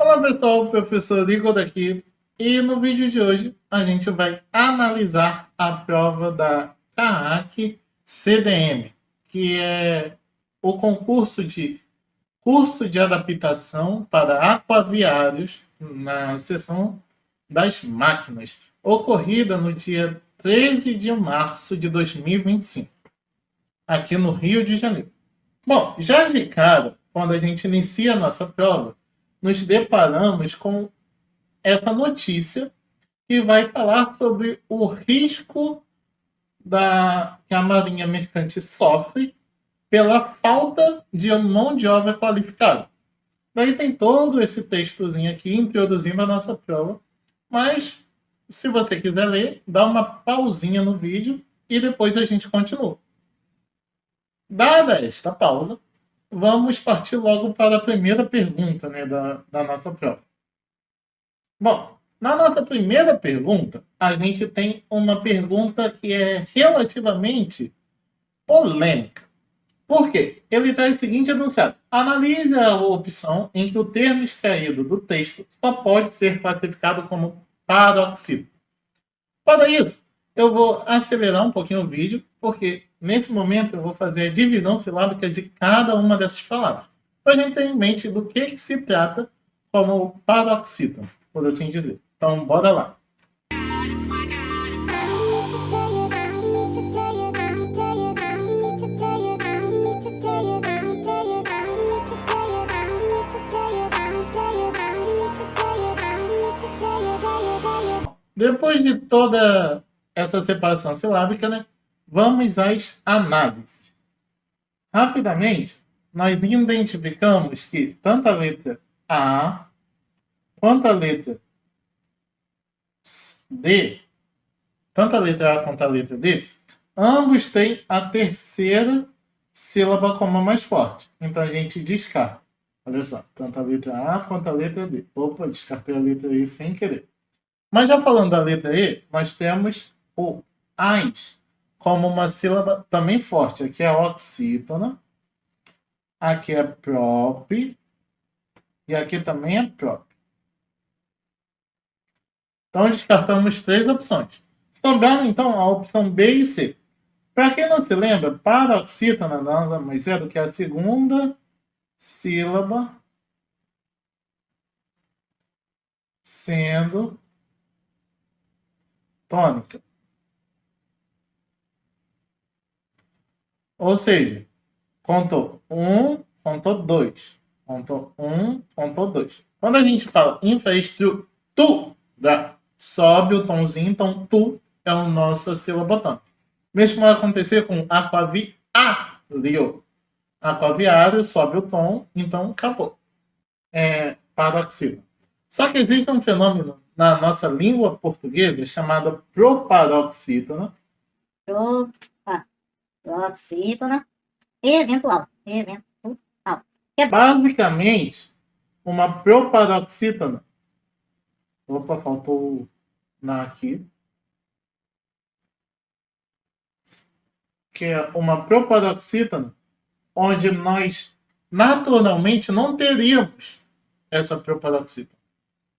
Olá pessoal, professor Igor aqui e no vídeo de hoje a gente vai analisar a prova da CAAC CDM, que é o curso de adaptação para aquaviários na seção das máquinas, ocorrida no dia 13 de março de 2025, aqui no Rio de Janeiro. Bom, já de cara, quando a gente inicia a nossa prova, nos deparamos com essa notícia que vai falar sobre o risco que a Marinha Mercante sofre pela falta de mão de obra qualificada. Daí tem todo esse textozinho aqui introduzindo a nossa prova, mas se você quiser ler, dá uma pausinha no vídeo e depois a gente continua. Dada esta pausa, vamos partir logo para a primeira pergunta, né, da nossa prova. Bom, na nossa primeira pergunta, a gente tem uma pergunta que é relativamente polêmica. Por quê? Ele traz o seguinte enunciado: analise a opção em que o termo extraído do texto só pode ser classificado como paroxítono. Para isso, eu vou acelerar um pouquinho o vídeo, porque nesse momento eu vou fazer a divisão silábica de cada uma dessas palavras, para a gente ter em mente do que se trata como paroxítono, por assim dizer. Então, bora lá. Depois de toda essa separação silábica, né, vamos às análises. Rapidamente, nós identificamos que tanto a letra A quanto a letra D, tanto a letra A quanto a letra D, ambos têm a terceira sílaba como a mais forte. Então a gente descarta. Olha só, tanto a letra A quanto a letra D. Opa, descartei a letra E sem querer. Mas já falando da letra E, nós temos o AIS como uma sílaba também forte. Aqui é oxítona, aqui é prop, e aqui também é prop. Então descartamos três opções. Sobraram então a opção B e C. Para quem não se lembra, paroxítona nada mais é do que a segunda sílaba sendo tônica. Ou seja, contou 1, contou 2. Contou 1, contou 2. Quando a gente fala infraestrutura, sobe o tomzinho, então tu é o nosso sílaba tônica. Mesmo vai acontecer com aquaviário. Aquaviário sobe o tom, então acabou. Paroxítono. Só que existe um fenômeno na nossa língua portuguesa chamado proparoxítona. Proparoxítona eventual. É basicamente uma proparoxítona. Opa, faltou na aqui. Que é uma proparoxítona onde nós naturalmente não teríamos essa proparoxítona.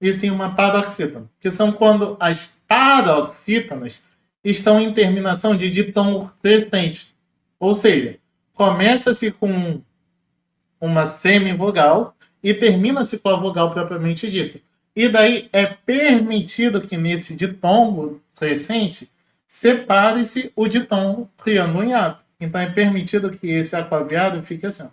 E sim uma paroxítona, que são quando as paroxítonas estão em terminação de ditongo crescente. Ou seja, começa-se com uma semivogal e termina-se com a vogal propriamente dita. E daí é permitido que nesse ditongo crescente separe-se o ditongo criando um hiato. Então é permitido que esse aquaviário fique assim.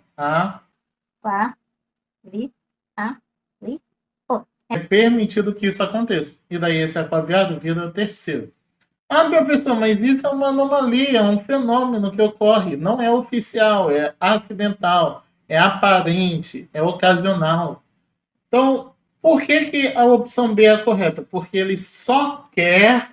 É permitido que isso aconteça. E daí esse aquaviário vira o terceiro. Ah, professor, mas isso é uma anomalia, é um fenômeno que ocorre. Não é oficial, é acidental, é aparente, é ocasional. Então, por que a opção B é a correta? Porque ele só quer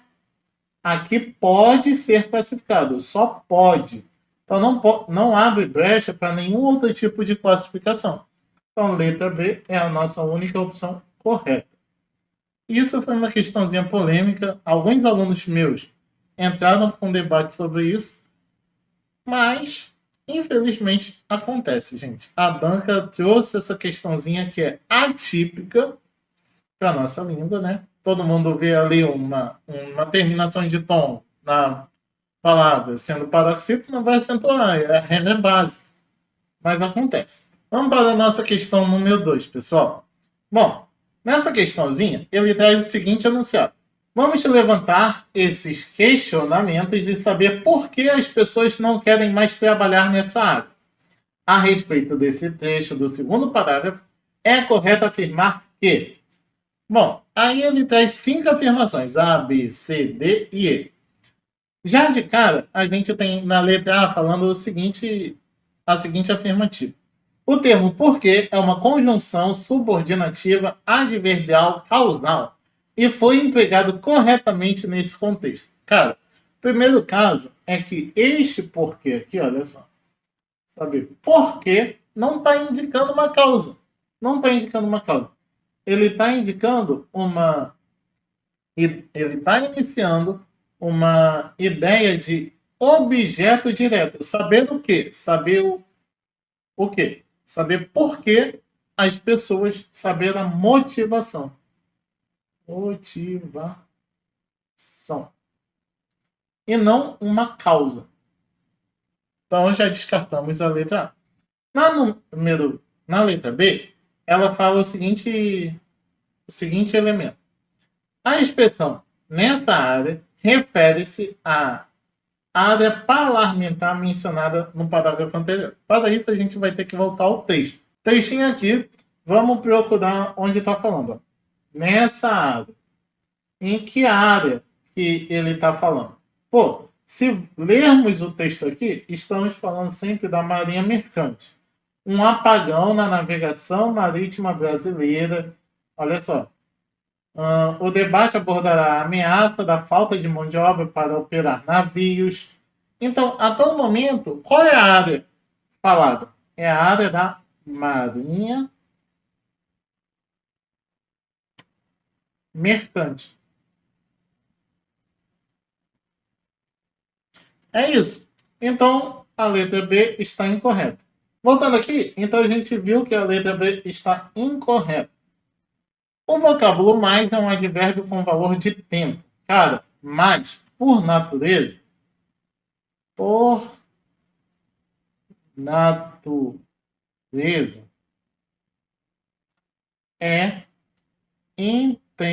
aqui pode ser classificado, só pode. Então, não abre brecha para nenhum outro tipo de classificação. Então, letra B é a nossa única opção correta. Isso foi uma questãozinha polêmica. Alguns alunos meus entraram com debate sobre isso, mas infelizmente acontece, gente. A banca trouxe essa questãozinha que é atípica para nossa língua, né? Todo mundo vê ali uma terminação de tom na palavra sendo paroxítono, não vai acentuar, é a regra básica. Mas acontece. Vamos para a nossa questão número 2, pessoal. Bom, nessa questãozinha, ele traz o seguinte enunciado. Vamos levantar esses questionamentos e saber por que as pessoas não querem mais trabalhar nessa área. A respeito desse trecho do segundo parágrafo, é correto afirmar que... Bom, aí ele traz 5 afirmações, A, B, C, D e E. Já de cara, a gente tem na letra A falando a seguinte afirmativa. O termo porque é uma conjunção subordinativa adverbial causal e foi empregado corretamente nesse contexto. Cara, o primeiro caso é que este porquê aqui, olha só, sabe, porquê não está indicando uma causa. Não está indicando uma causa. Ele está indicando uma... Ele está iniciando uma ideia de objeto direto. Saber o quê? Saber o quê? Saber por que as pessoas, saber a motivação. Motivação. E não uma causa. Então já descartamos a letra A. Na letra B, ela fala o seguinte elemento. A expressão nessa área refere-se à área parlamentar mencionada no parágrafo anterior. Para isso, a gente vai ter que voltar ao texto. Textinho aqui, vamos procurar onde está falando. Nessa área. Em que área que ele está falando? Pô, se lermos o texto aqui, estamos falando sempre da Marinha Mercante. Um apagão na navegação marítima brasileira. Olha só. O debate abordará a ameaça da falta de mão de obra para operar navios. Então, a todo momento, qual é a área falada? É a área da Marinha Mercante. É isso. Então, a letra B está incorreta. Voltando aqui, então a gente viu que a letra B está incorreta. O vocábulo mais é um advérbio com valor de tempo. Cara, mais, por natureza, é intensidade.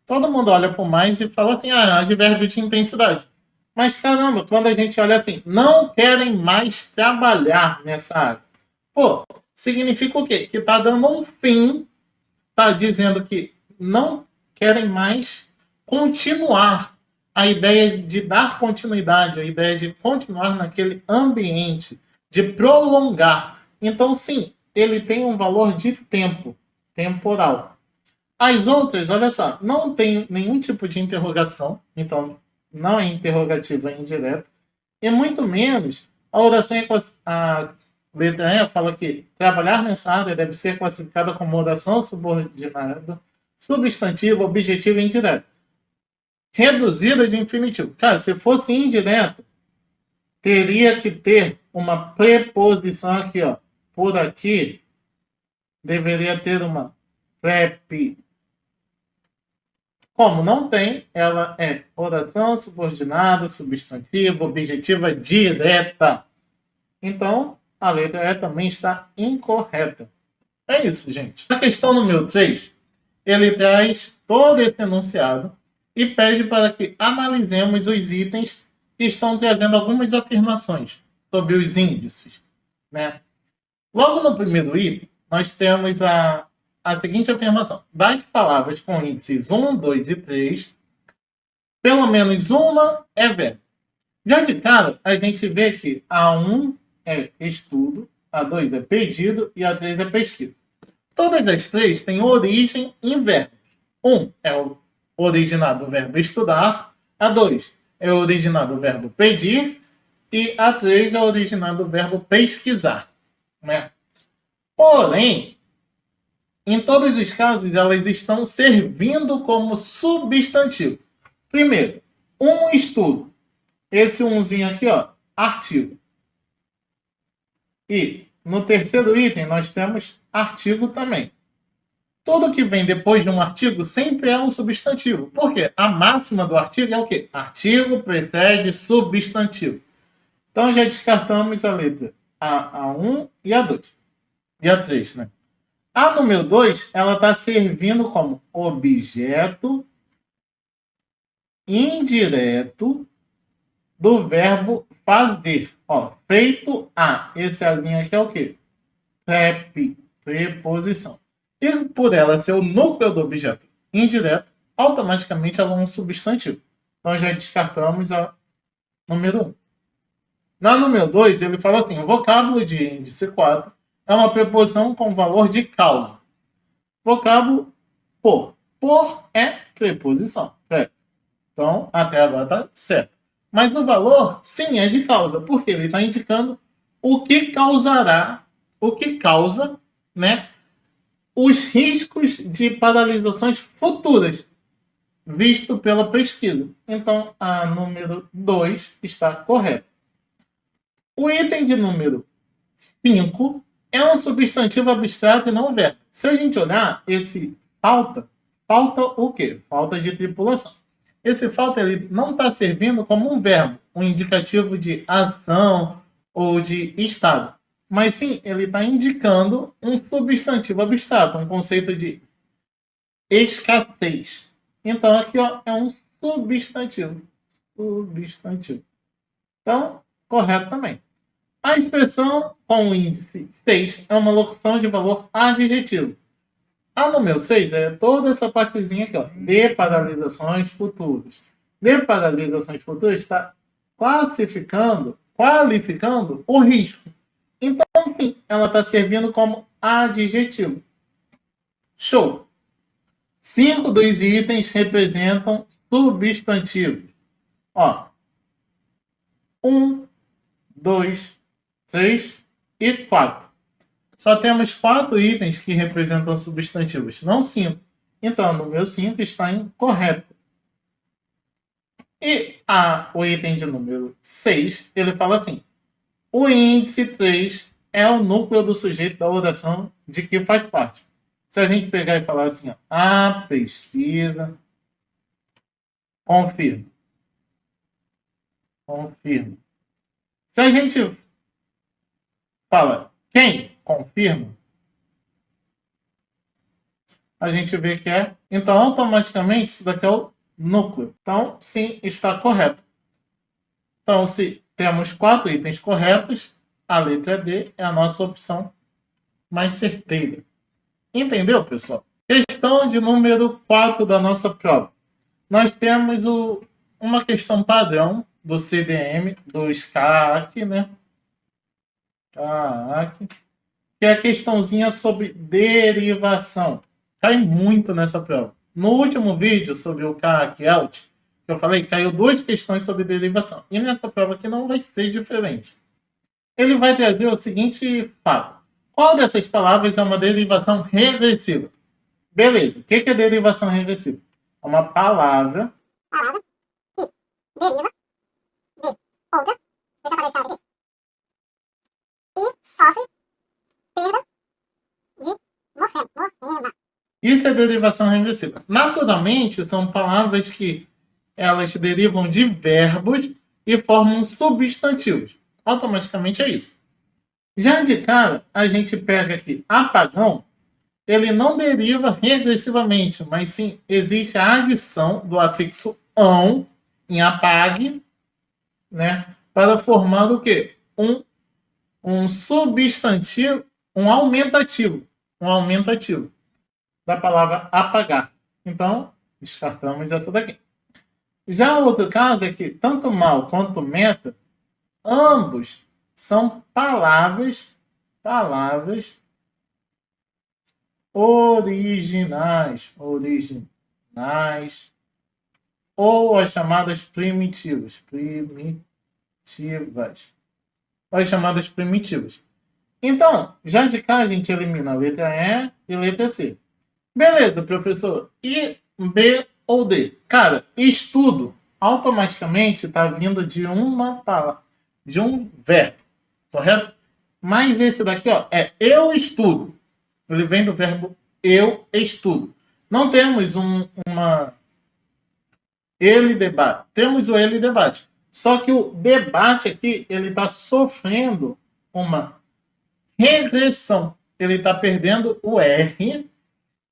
Todo mundo olha para o mais e fala assim, advérbio de intensidade. Mas caramba, quando a gente olha assim, não querem mais trabalhar nessa área. Pô, significa o quê? Que está dando um fim, está dizendo que não querem mais continuar. A ideia de dar continuidade, a ideia de continuar naquele ambiente, de prolongar. Então, sim, ele tem um valor de tempo, temporal. As outras, olha só, não tem nenhum tipo de interrogação, então não é interrogativa indireta, e muito menos a oração, a letra E fala que trabalhar nessa área deve ser classificada como oração subordinada, substantiva, objetiva e indireta. Reduzida de infinitivo. Cara, se fosse indireta, teria que ter uma preposição aqui, ó. Por aqui, deveria ter uma prep. Como não tem, ela é oração subordinada, substantiva, objetiva, direta. Então, a letra E também está incorreta. É isso, gente. A questão número 3, ele traz todo esse enunciado e pede para que analisemos os itens que estão trazendo algumas afirmações sobre os índices, né? Logo no primeiro item, nós temos a seguinte afirmação. Das palavras com índices 1, 2 e 3, pelo menos uma é verbo. Já de cara, a gente vê que a 1 é estudo, a 2 é pedido e a 3 é pesquisa. Todas as três têm origem em verbos. 1 é o originado do verbo estudar, a 2 é o originado do verbo pedir e a 3 é o originado do verbo pesquisar, né? Porém, em todos os casos, elas estão servindo como substantivo. Primeiro, um estudo. Esse umzinho aqui, ó, artigo. E no terceiro item, nós temos artigo também. Tudo que vem depois de um artigo sempre é um substantivo. Por quê? A máxima do artigo é o quê? Artigo precede substantivo. Então já descartamos a letra A1 e A2. E A3, né? A número 2, ela está servindo como objeto indireto do verbo fazer. Ó, feito a. Esse azinho aqui é o quê? Preposição. E por ela ser o núcleo do objeto indireto, automaticamente ela é um substantivo. Então já descartamos a número 1. Na número 2, ele fala assim: o vocábulo de índice 4 é uma preposição com valor de causa. Vocábulo por. Por é preposição. Então, até agora está certo. Mas o valor, sim, é de causa, porque ele está indicando o que causará, o que causa, né, os riscos de paralisações futuras, visto pela pesquisa. Então, a número 2 está correta. O item de número 5 é um substantivo abstrato e não verbo. Se a gente olhar, esse falta o quê? Falta de tripulação. Esse falta ele não está servindo como um verbo, um indicativo de ação ou de estado. Mas sim, ele está indicando um substantivo abstrato, um conceito de escassez. Então, aqui ó, é um substantivo. Substantivo. Então, correto também. A expressão com o índice 6 é uma locução de valor adjetivo. A número 6 é toda essa partezinha aqui, ó, de paralisações futuras. De paralisações futuras está qualificando o risco. Então, sim, ela está servindo como adjetivo. Show! 5 dos itens representam substantivos. Ó, 1, 2, 3 e 4. Só temos 4 itens que representam substantivos, não 5. Então, no meu 5 está incorreto. E o item de número 6, ele fala assim: o índice 3 é o núcleo do sujeito da oração de que faz parte. Se a gente pegar e falar assim, ó, a pesquisa confirma. Confirma. Se a gente fala quem confirma, a gente vê que é. Então, automaticamente, isso daqui é o núcleo. Então, sim, está correto. Então, se temos 4 itens corretos, a letra D é a nossa opção mais certeira. Entendeu, pessoal? Questão de número 4 da nossa prova. Nós temos uma questão padrão do CDM, do SCAC, né? SCAC, que é a questãozinha sobre derivação. Cai muito nessa prova. No último vídeo sobre o CAC Out, que eu falei, caiu 2 questões sobre derivação. E nessa prova aqui não vai ser diferente. Ele vai trazer o seguinte fato. Qual dessas palavras é uma derivação regressiva? Beleza. O que é derivação regressiva? É uma palavra que deriva de outra, deixa eu aparecer aqui, e sofre perda de morfema. Isso é derivação regressiva. Naturalmente, são palavras que elas derivam de verbos e formam substantivos. Automaticamente é isso. Já de cara, a gente pega aqui apagão, ele não deriva regressivamente, mas sim existe a adição do afixo ão em apague, né, para formar o quê? Um substantivo, um aumentativo da palavra apagar. Então, descartamos essa daqui. Já outro caso é que tanto mal quanto meta, ambos são palavras originais, ou as chamadas primitivas, ou as chamadas primitivas. Então, já de cá a gente elimina a letra E e a letra C. Beleza, professor. E B ou D? Cara, estudo automaticamente está vindo de uma palavra, de um verbo, correto? Mas esse daqui, ó, é eu estudo. Ele vem do verbo eu estudo. Não temos uma ele debate. Temos o ele debate. Só que o debate aqui, ele está sofrendo uma regressão. Ele está perdendo o R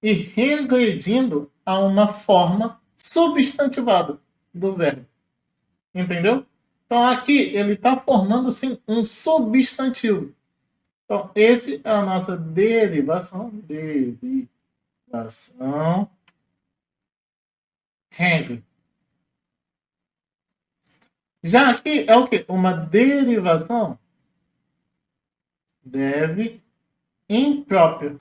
e regredindo a uma forma substantivada do verbo. Entendeu? Então aqui ele está formando sim um substantivo. Então esse é a nossa derivação. Derivação. Henry. Já aqui é o que? Uma derivação deve imprópria.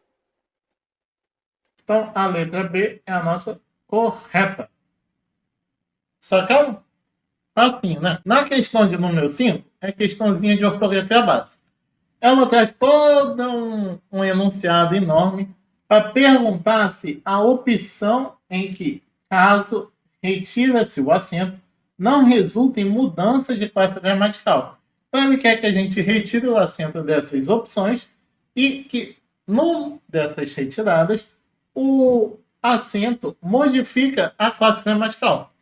Então a letra B é a nossa correta. Sacaram? Assim, né? Na questão de número 5, é questãozinha de ortografia básica. Ela traz todo um enunciado enorme para perguntar se a opção em que, caso retira-se o acento, não resulta em mudança de classe gramatical. Então, ele quer que a gente retire o acento dessas opções e que, numa dessas retiradas, o acento modifica a classe gramatical.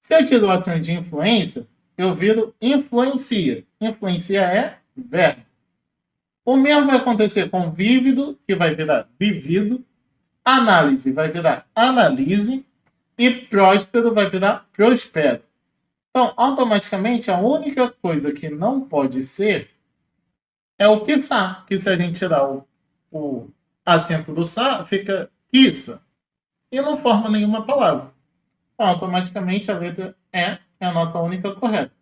Se eu tiro o acento de influência, eu viro influencia. Influencia é verbo. O mesmo vai acontecer com vívido, que vai virar vivido. Análise vai virar analise. E próspero vai virar prospero. Então, automaticamente, a única coisa que não pode ser é o quiçá. Que se a gente tirar o acento do sa, fica quiça. E não forma nenhuma palavra. Então, automaticamente, a letra E é a nossa única correta.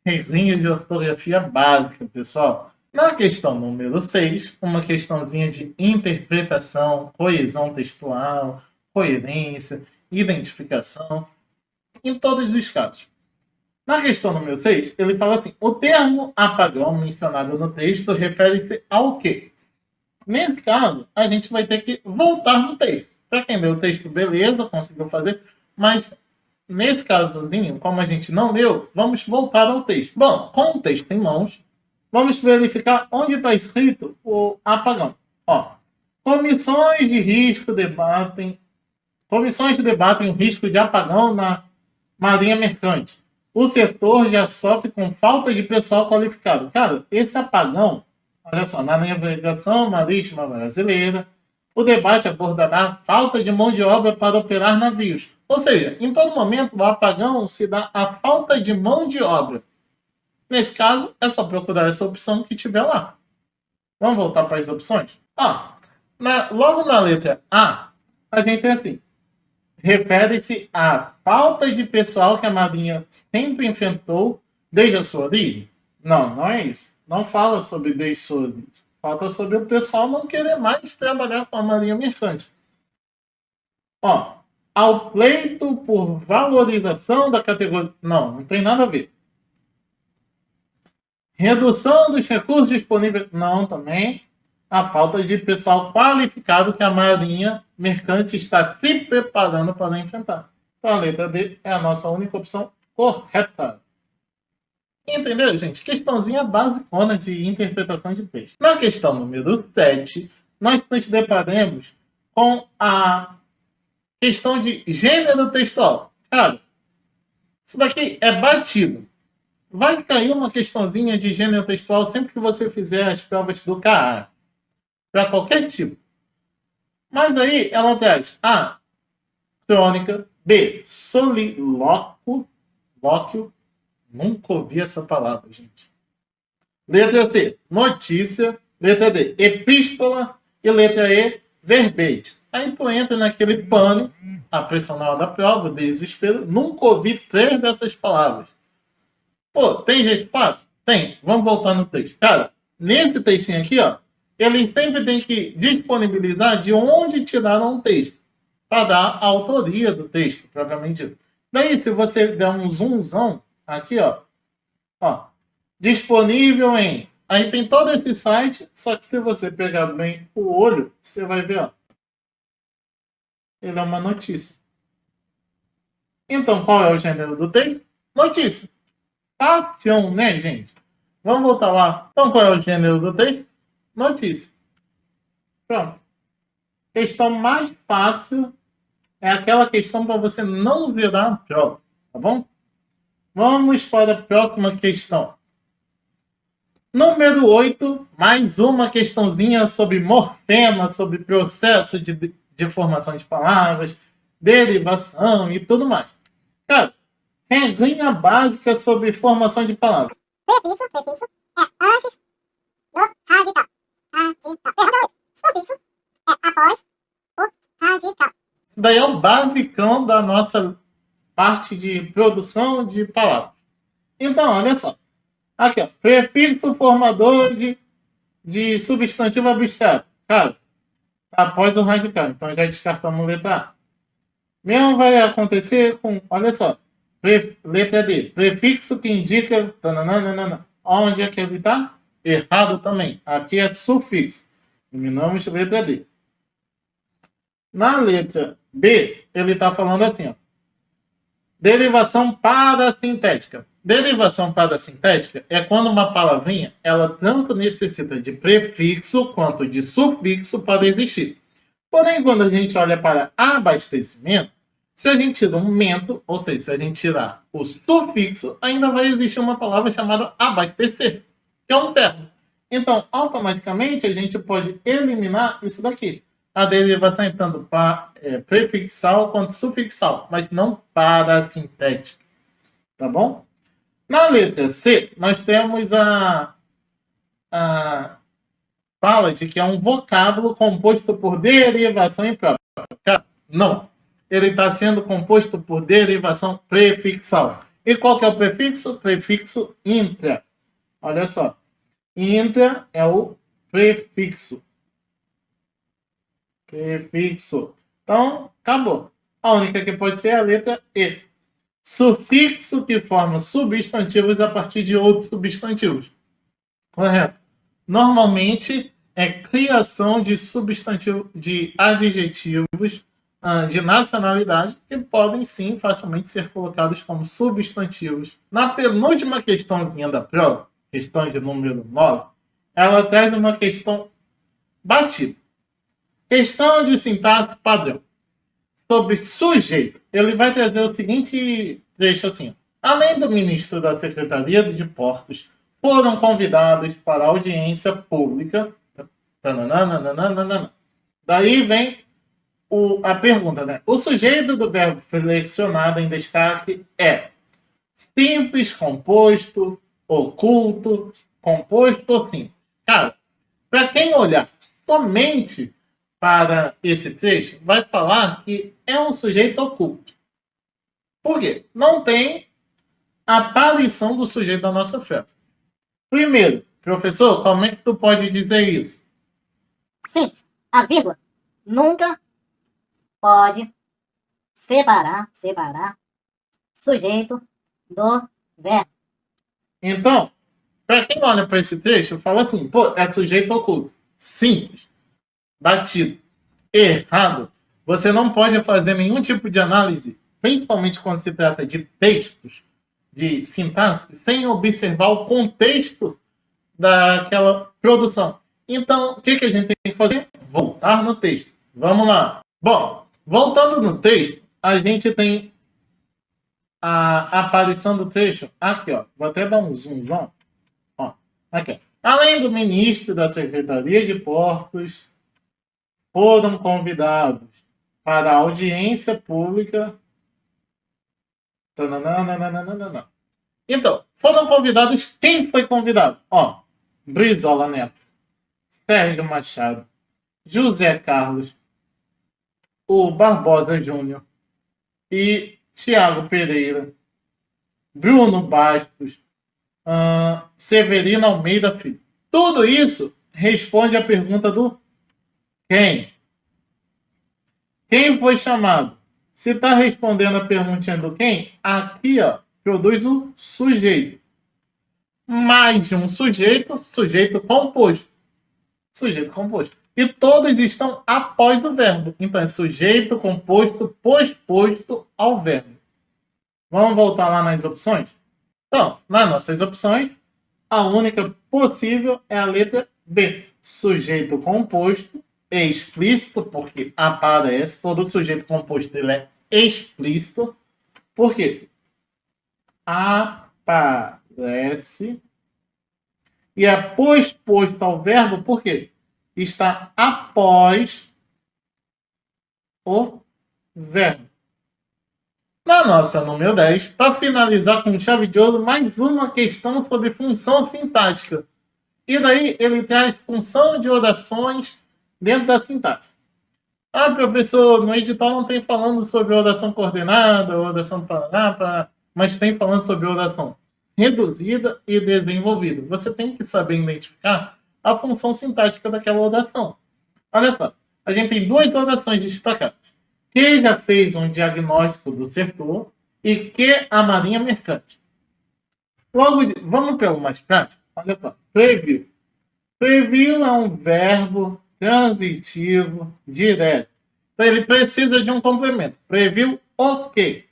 Regrinha de ortografia básica, pessoal. Na questão número 6, uma questãozinha de interpretação, coesão textual, coerência, identificação, em todos os casos. Na questão número 6, ele fala assim: o termo apagão mencionado no texto refere-se ao quê? Nesse caso, a gente vai ter que voltar no texto. Para quem leu o texto, beleza, conseguiu fazer, mas nesse casozinho, como a gente não leu, vamos voltar ao texto. Bom, com o texto em mãos, vamos verificar onde está escrito o apagão. Ó, comissões de debatem o risco de apagão na marinha mercante. O setor já sofre com falta de pessoal qualificado. Cara, esse apagão, olha só, na navegação marítima brasileira, o debate abordará a falta de mão de obra para operar navios. Ou seja, em todo momento, o apagão se dá à falta de mão de obra. Nesse caso, é só procurar essa opção que tiver lá. Vamos voltar para as opções? Logo na letra A, a gente tem assim: refere-se à falta de pessoal que a Marinha sempre enfrentou desde a sua origem? Não, não é isso. Não fala sobre desde a sua origem. Fala sobre o pessoal não querer mais trabalhar com a Marinha Mercante. Ao pleito por valorização da categoria... Não tem nada a ver. Redução dos recursos disponíveis... Não, também. A falta de pessoal qualificado que a Marinha Mercante está se preparando para enfrentar. Então, a letra D é a nossa única opção correta. Entendeu, gente? Questãozinha basicona de interpretação de texto. Na questão número 7, nós nos deparamos com a questão de gênero textual. Cara, isso daqui é batido. Vai cair uma questãozinha de gênero textual sempre que você fizer as provas do CAA. Para qualquer tipo. Mas aí ela traz A, crônica, B, solilóquio. Nunca ouvi essa palavra, gente. Letra C, notícia. Letra D, epístola. E letra E, verbete. Aí tu entra naquele pânico, a pressão na hora da prova, o desespero. Nunca ouvi 3 dessas palavras. Pô, tem jeito fácil? Tem. Vamos voltar no texto. Cara, nesse textinho aqui, ó, eles sempre têm que disponibilizar de onde tiraram o texto, para dar a autoria do texto, propriamente dito. Daí, se você der um zoomzão, aqui, ó, disponível em... Aí tem todo esse site, só que se você pegar bem o olho, você vai ver, ó, ele é uma notícia. Então, qual é o gênero do texto? Notícia. Fácil, né, gente? Vamos voltar lá. Então, qual é o gênero do texto? notícia. Pronto. Questão mais fácil é aquela questão para você não zerar a prova, tá bom? Vamos para a próxima questão. Número 8, mais uma questãozinha sobre morfema, sobre processo de formação de palavras, derivação e tudo mais. Cara, regrinha básica sobre formação de palavras. Prefixo, prefixo, é antes do radical. Radical. Pergunta 8. Sufixo é após o radical. Isso daí é o basicão da nossa parte de produção de palavras. Então, olha só. Aqui, ó. Prefixo formador de substantivo abstrato. Cara, após o radical. Então já descartamos letra A. Mesmo vai acontecer com, olha só, letra D. Prefixo que indica. Tananana, onde é que ele está? Errado também. Aqui é sufixo. Eliminamos letra D. Na letra B, ele está falando assim, ó. Derivação parasintética. Derivação parasintética é quando uma palavrinha ela tanto necessita de prefixo quanto de sufixo para existir. Porém, quando a gente olha para abastecimento, se a gente tira um mento, ou seja, se a gente tirar o sufixo, ainda vai existir uma palavra chamada abastecer, que é um verbo. Então, automaticamente, a gente pode eliminar isso daqui. A derivação é tanto prefixal quanto sufixal, mas não parasintética. Tá bom? Na letra C, nós temos a fala de que é um vocábulo composto por derivação imprópria. Não. Ele está sendo composto por derivação prefixal. E qual que é o prefixo? Prefixo intra. Olha só. Intra é o prefixo. Prefixo. Então, acabou. A única que pode ser é a letra E. Sufixo que forma substantivos a partir de outros substantivos. Correto. Normalmente é criação de substantivo, de adjetivos de nacionalidade que podem sim facilmente ser colocados como substantivos. Na penúltima questãozinha da prova, questão de número 9, ela traz uma questão batida. Questão de sintaxe padrão. Sobre sujeito, ele vai trazer o seguinte trecho assim. Além do ministro da Secretaria de Portos, foram convidados para audiência pública. Daí vem a pergunta, né? O sujeito do verbo flexionado em destaque é simples, composto, oculto, composto ou simples. Cara, para quem olhar somente para esse trecho, vai falar que é um sujeito oculto. Por quê? Não tem aparição do sujeito da nossa frase. Primeiro, professor, como é que tu pode dizer isso? Simples. A vírgula nunca pode separar sujeito do verbo. Então, para quem olha para esse trecho, fala assim, pô, é sujeito oculto. Simples. Batido. Errado. Você não pode fazer nenhum tipo de análise, principalmente quando se trata de textos, de sintaxe, sem observar o contexto daquela produção. Então, o que a gente tem que fazer? Voltar no texto. Vamos lá. Bom, voltando no texto, a gente tem a aparição do trecho aqui, ó. Vou até dar um zoomzão. Ó, aqui. Além do ministro da Secretaria de Portos, foram convidados para a audiência pública. Então, foram convidados. Quem foi convidado? Ó, Brizola Neto, Sérgio Machado, José Carlos, o Barbosa Júnior e Tiago Pereira, Bruno Bastos, Severino Almeida Filho. Tudo isso responde à pergunta do quem? Quem foi chamado? Se está respondendo a perguntinha do quem, aqui ó, produz o sujeito. Mais de um sujeito, sujeito composto. Sujeito composto. E todos estão após o verbo. Então é sujeito composto posposto ao verbo. Vamos voltar lá nas opções? Então, nas nossas opções, a única possível é a letra B. sujeito composto, explícito, porque aparece, todo sujeito composto ele é explícito, porque aparece, e é posposto ao verbo, porque está após o verbo. Na nossa número 10, para finalizar com chave de ouro, mais uma questão sobre função sintática. E daí ele traz função de orações dentro da sintaxe. Ah, professor, no edital não tem falando sobre oração coordenada, oração para, mas tem falando sobre oração reduzida e desenvolvida. Você tem que saber identificar a função sintática daquela oração. Olha só, a gente tem duas orações destacadas. Que já fez um diagnóstico do setor e que a Marinha Mercante. Logo, vamos pelo mais prático. Olha só, previu. Previu é um verbo transitivo direto. Então ele precisa de um complemento. Previu o quê?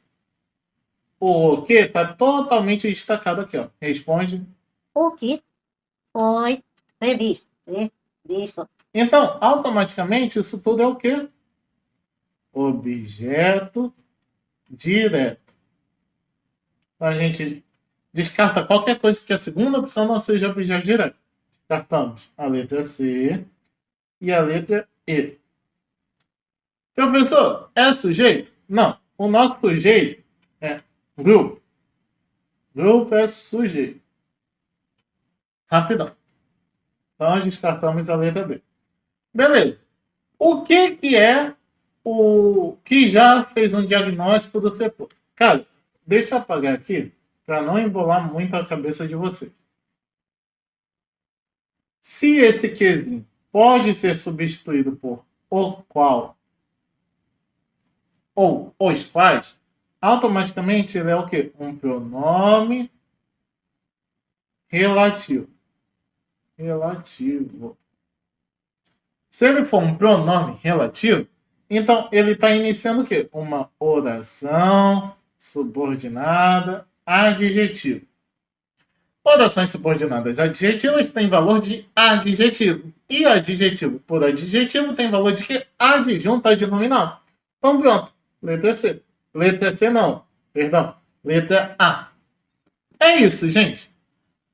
O que está totalmente destacado aqui, ó. Responde. O que foi previsto. Previsto. Então, automaticamente, isso tudo é o quê? Objeto direto. Então, a gente descarta qualquer coisa que a segunda opção não seja objeto direto. Descartamos a letra C e a letra E. Professor, é sujeito? Não. O nosso sujeito é grupo. Grupo é sujeito. Rapidão. Então, descartamos a letra B. Beleza. O que é o que já fez um diagnóstico do setor? Cara, deixa eu apagar aqui para não embolar muito a cabeça de você. Se esse quesinho pode ser substituído por o qual ou os quais, automaticamente ele é o quê? Um pronome relativo. Relativo. Se ele for um pronome relativo, então ele está iniciando o quê? Uma oração subordinada adjetiva. Orações subordinadas adjetivas têm valor de adjetivo. E adjetivo por adjetivo tem valor de quê? Adjunto adnominal. Então pronto. Letra C. Letra C não. Perdão. Letra A. É isso, gente.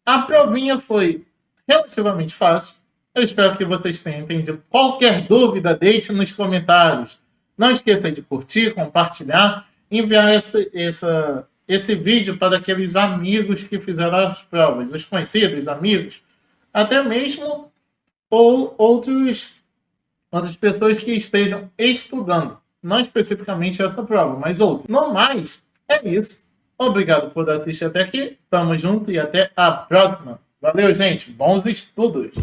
A provinha foi relativamente fácil. Eu espero que vocês tenham entendido. Qualquer dúvida, deixe nos comentários. Não esqueça de curtir, compartilhar, enviar esse vídeo para aqueles amigos que fizeram as provas, os conhecidos, amigos, até mesmo ou outras pessoas que estejam estudando. Não especificamente essa prova, mas outras. No mais, é isso. Obrigado por assistir até aqui. Tamo junto e até a próxima. Valeu, gente. Bons estudos.